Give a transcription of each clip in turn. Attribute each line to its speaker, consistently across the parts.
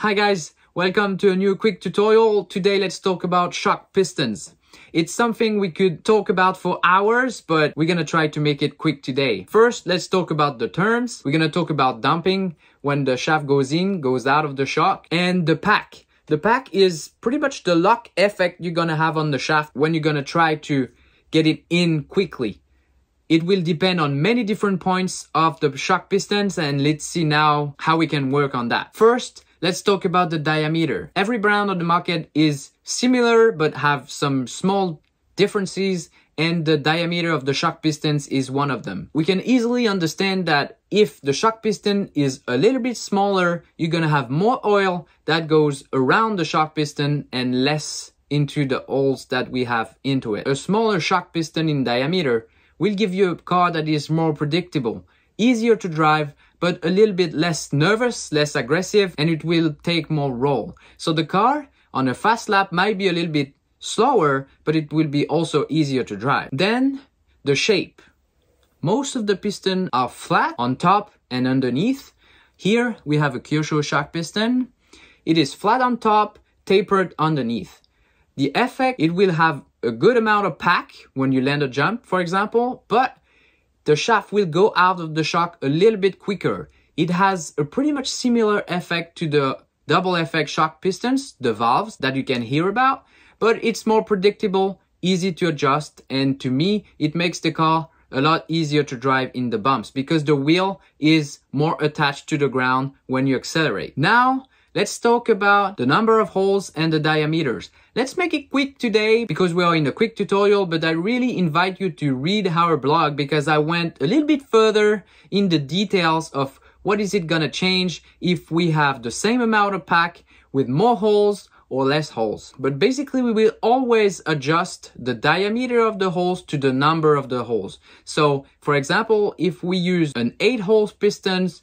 Speaker 1: Hi guys, welcome to a new quick tutorial. Today let's talk about shock pistons. It's something we could talk about for hours, but we're gonna try to make it quick today. First, let's talk about the terms. We're gonna talk about damping, when the shaft goes out of the shock, and the pack. The pack is pretty much the lock effect you're gonna have on the shaft when you're gonna try to get it in quickly. It will depend on many different points of the shock pistons, and let's see now how we can work on that. First, let's talk about the diameter. Every brand on the market is similar but have some small differences, and the diameter of the shock pistons is one of them. We can easily understand that if the shock piston is a little bit smaller, you're gonna have more oil that goes around the shock piston and less into the holes that we have into it. A smaller shock piston in diameter will give you a car that is more predictable, easier to drive, but a little bit less nervous, less aggressive, and it will take more roll. So the car on a fast lap might be a little bit slower, but it will be also easier to drive. Then the shape. Most of the pistons are flat on top and underneath. Here we have a Kyosho shock piston. It is flat on top, tapered underneath. The effect, it will have a good amount of pack when you land a jump, for example, but the shaft will go out of the shock a little bit quicker. It has a pretty much similar effect to the double effect shock pistons, the valves that you can hear about, but it's more predictable, easy to adjust, and to me, it makes the car a lot easier to drive in the bumps because the wheel is more attached to the ground when you accelerate. Now, let's talk about the number of holes and the diameters. Let's make it quick today because we are in a quick tutorial, but I really invite you to read our blog because I went a little bit further in the details of what is it gonna change if we have the same amount of pack with more holes or less holes. But basically we will always adjust the diameter of the holes to the number of the holes. So for example, if we use an 8-hole pistons,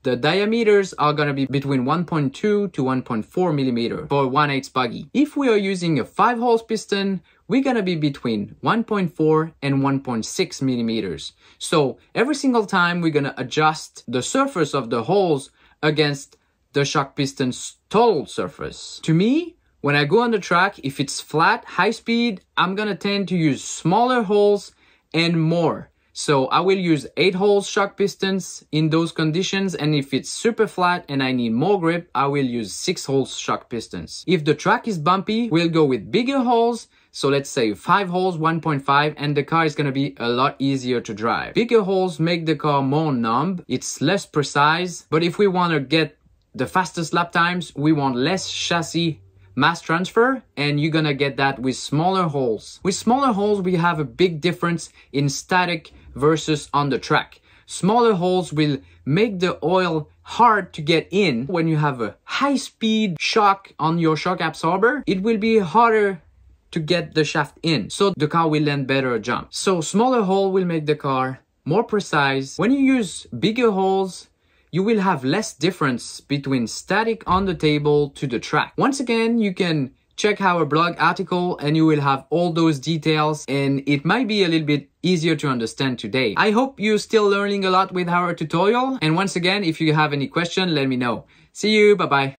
Speaker 1: the diameters are going to be between 1.2 to 1.4 millimeter for a 1/8 buggy. If we are using a 5-hole piston, we're going to be between 1.4 and 1.6 millimeters. So every single time we're going to adjust the surface of the holes against the shock piston's total surface. To me, when I go on the track, if it's flat, high speed, I'm going to tend to use smaller holes and more. So I will use 8-hole shock pistons in those conditions, and if it's super flat and I need more grip, I will use 6-hole shock pistons. If the track is bumpy, we'll go with bigger holes. So let's say 5 holes, 1.5, and the car is going to be a lot easier to drive. Bigger holes make the car more numb. It's less precise, but if we want to get the fastest lap times, we want less chassis mass transfer, and you're gonna get that with smaller holes. With smaller holes, we have a big difference in static versus on the track. Smaller holes will make the oil hard to get in. When you have a high-speed shock on your shock absorber, it will be harder to get the shaft in, so the car will land better a jump. So smaller hole will make the car more precise. When you use bigger holes, you will have less difference between static on the table to the track. Once again, you can check our blog article and you will have all those details, and it might be a little bit easier to understand today. I hope you're still learning a lot with our tutorial. And once again, if you have any question, let me know. See you, bye-bye.